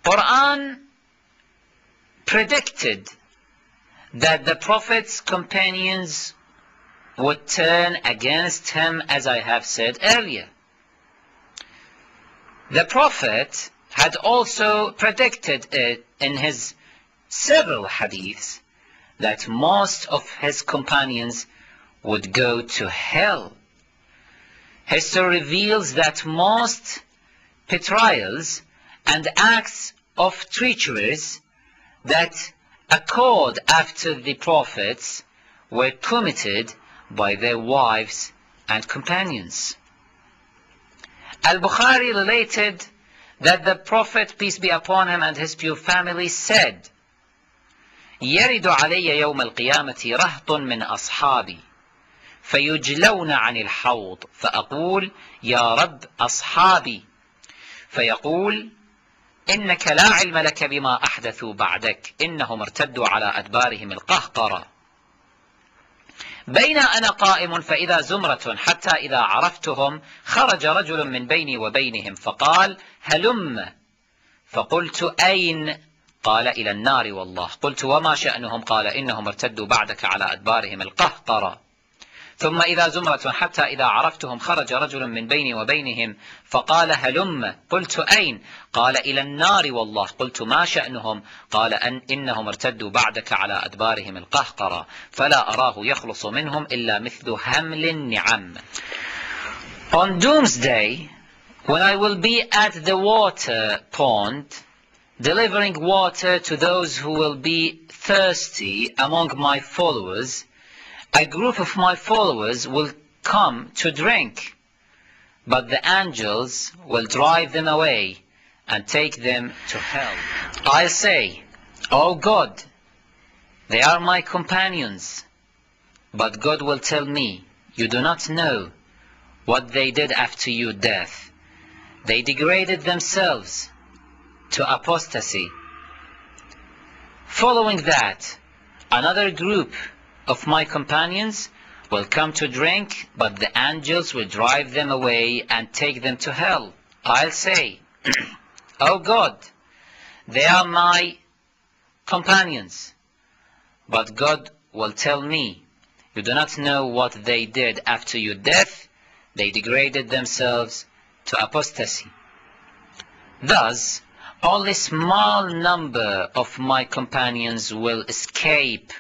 Quran predicted that the Prophet's companions would turn against him, as I have said earlier. The Prophet had also predicted it in his several hadiths that most of his companions would go to hell. History reveals that most betrayals and acts of treacheries that occurred after the prophets were committed by their wives and companions. Al-Bukhari related that the Prophet, peace be upon him, and his pure family said, يرد علي يوم القيامة رهط من أصحابي فيجلون عن الحوض فأقول يا رب أصحابي فيقول إنك لا علم لك بما أحدثوا بعدك إنهم ارتدوا على أدبارهم القهقرة بين أنا قائم فإذا زمرة حتى إذا عرفتهم خرج رجل من بيني وبينهم فقال هلم فقلت أين قال إلى النار والله قلت وما شأنهم قال إنهم ارتدوا بعدك على أدبارهم القهقرة ثم إذا زمرة حتى إذا عرفتهم خرج رجل من بيني وبينهم فقال هلم قلت أين قال إلى النار والله قلت ما شأنهم قال إنهم ارتدوا بعدك على أدبارهم القهقرة فلا أراه يخلص منهم إلا مثل همل النعم. On doomsday, when I will be at the water pond delivering water to those who will be thirsty among my followers, a group of my followers will come to drink, but the angels will drive them away and take them to hell. I'll say, "Oh God, they are my companions," but God will tell me, "You do not know what they did after your death. They degraded themselves to apostasy." Following that, another group of my companions will come to drink, but the angels will drive them away and take them to hell. I'll say, "Oh God, they are my companions," but God will tell me, "You do not know what they did after your death. They degraded themselves to apostasy." Thus, only a small number of my companions will escape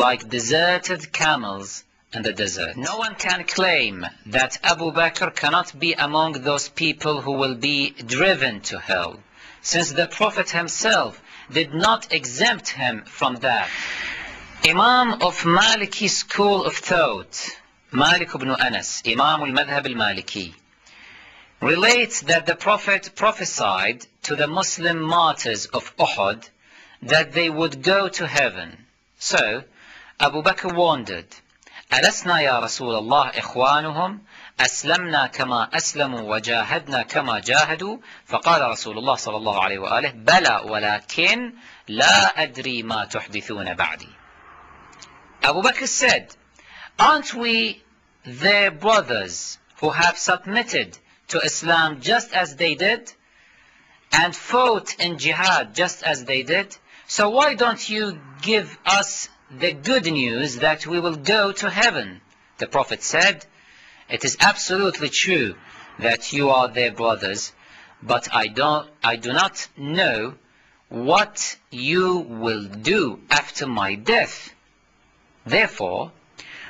like deserted camels in the desert. No one can claim that Abu Bakr cannot be among those people who will be driven to hell, since the Prophet himself did not exempt him from that. Imam of Maliki school of thought, Malik ibn Anas, Imam al-Madhab al-Maliki, relates that the Prophet prophesied to the Muslim martyrs of Uhud that they would go to heaven. So Abu Bakr wondered, ألسنا يا رسول الله إخوانهم أسلمنا كما أسلموا وجاهدنا كما جاهدوا فقال رسول الله صلى الله عليه وآله بلى ولكن لا أدري ما تحدثون بعدي. Abu Bakr said, "Aren't we their brothers who have submitted to Islam just as they did and fought in jihad just as they did? So why don't you give us the good news that we will go to heaven?" The Prophet said, "It is absolutely true that you are their brothers, but I do not know what you will do after my death. Therefore,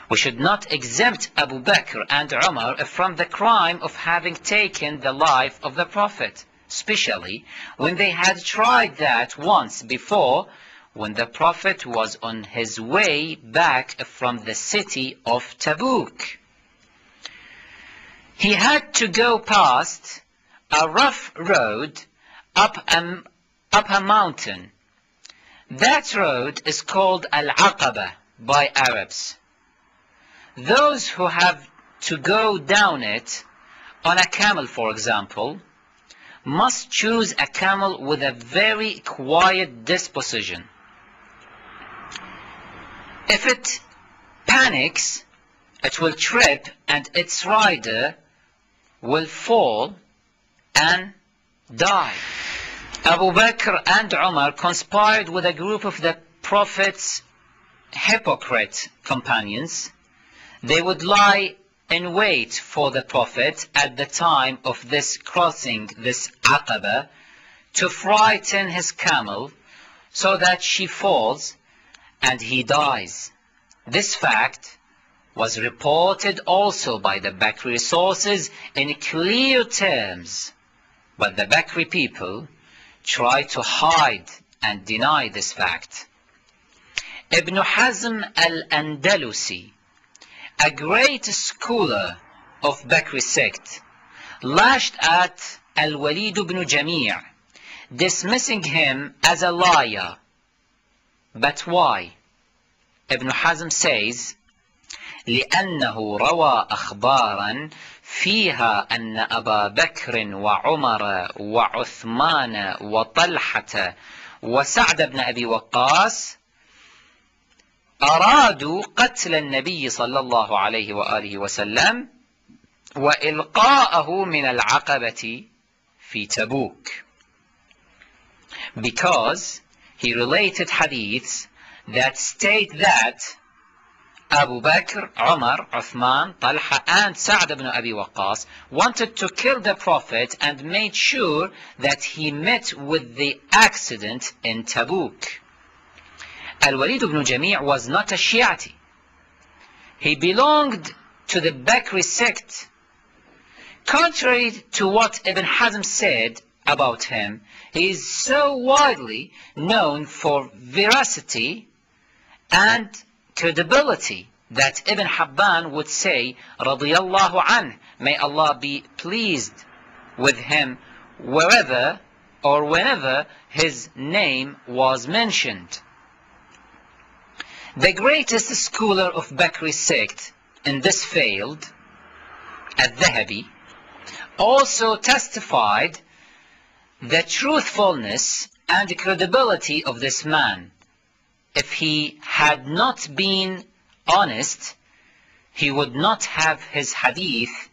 we should not exempt Abu Bakr and Umar from the crime of having taken the life of the Prophet, especially when they had tried that once before, when the Prophet was on his way back from the city of Tabuk. He had to go past a rough road up a mountain. That road is called al-Aqaba by Arabs. Those who have to go down it on a camel, for example, must choose a camel with a very quiet disposition. If it panics, it will trip and its rider will fall and die. Abu Bakr and Umar conspired with a group of the Prophet's hypocrite companions. They would lie in wait for the Prophet at the time of this crossing, this Aqaba, to frighten his camel so that she falls and he dies. This fact was reported also by the Bakri sources in clear terms, but the Bakri people tried to hide and deny this fact. Ibn Hazm al-Andalusi, a great scholar of Bakri sect, lashed at al-Walid ibn Jami', dismissing him as a liar. But why? Ibn Hazm says, لأنه روى أخبارا فيها أن أبا بكر وعمر وعثمان وطلحة وسعد بن أبي وقاص أرادوا قتل النبي صلى الله عليه وآله وسلم وإلقاءه من العقبة في تبوك. Because he related hadiths that state that Abu Bakr, Umar, Uthman, Talha and Sa'd ibn Abi Waqqas wanted to kill the Prophet and made sure that he met with the accident in Tabuk. Al-Walid ibn Jami' was not a Shi'ati. He belonged to the Bakri sect. Contrary to what Ibn Hazm said about him, he is so widely known for veracity and credibility that Ibn Habban would say, radiyallahu anh, may Allah be pleased with him wherever or whenever his name was mentioned. The greatest scholar of Bakri sect in this field, al-Dhahabi, also testified the truthfulness and credibility of this man. If he had not been honest, he would not have his hadiths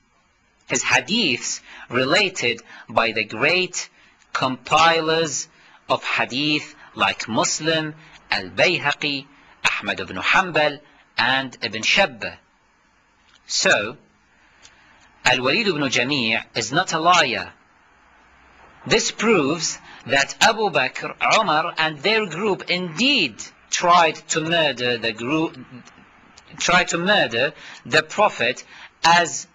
related by the great compilers of hadith like Muslim, al-Bayhaqi, Ahmad ibn Hanbal and Ibn Shabbah. So, Al-Walid ibn Jami' is not a liar. This proves that Abu Bakr, Umar and their group indeed tried to murder the Prophet as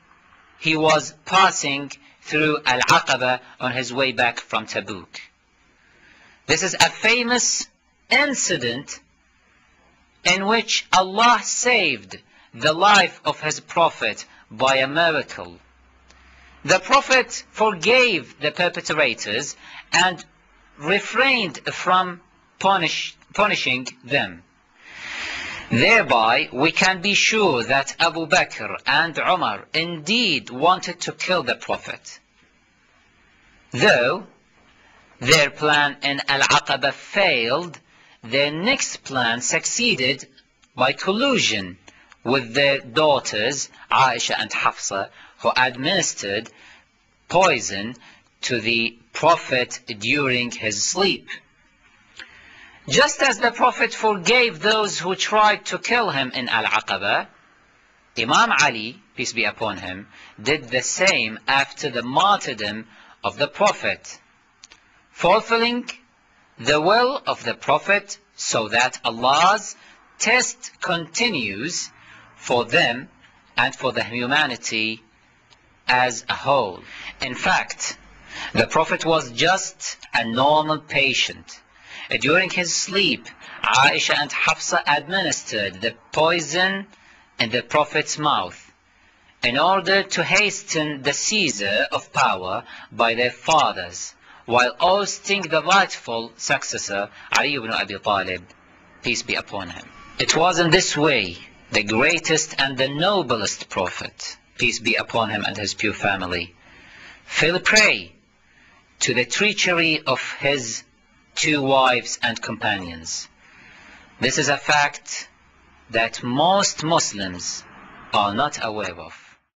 he was passing through Al-Aqaba on his way back from Tabuk. This is a famous incident in which Allah saved the life of his Prophet by a miracle. The Prophet forgave the perpetrators and refrained from punishing them. Thereby, we can be sure that Abu Bakr and Umar indeed wanted to kill the Prophet. Though their plan in Al-Aqaba failed, their next plan succeeded by collusion with their daughters, Aisha and Hafsa, who administered poison to the Prophet during his sleep. Just as the Prophet forgave those who tried to kill him in Al-Aqaba, Imam Ali, peace be upon him, did the same after the martyrdom of the Prophet, fulfilling the will of the Prophet so that Allah's test continues for them and for the humanity as a whole. In fact, the Prophet was just a normal patient. During his sleep, Aisha and Hafsa administered the poison in the Prophet's mouth in order to hasten the seizure of power by their fathers, while ousting the rightful successor, Ali ibn Abi Talib, peace be upon him. It was in this way the greatest and the noblest Prophet, peace be upon him and his pure family, fell prey to the treachery of his two wives and companions. This is a fact that most Muslims are not aware of.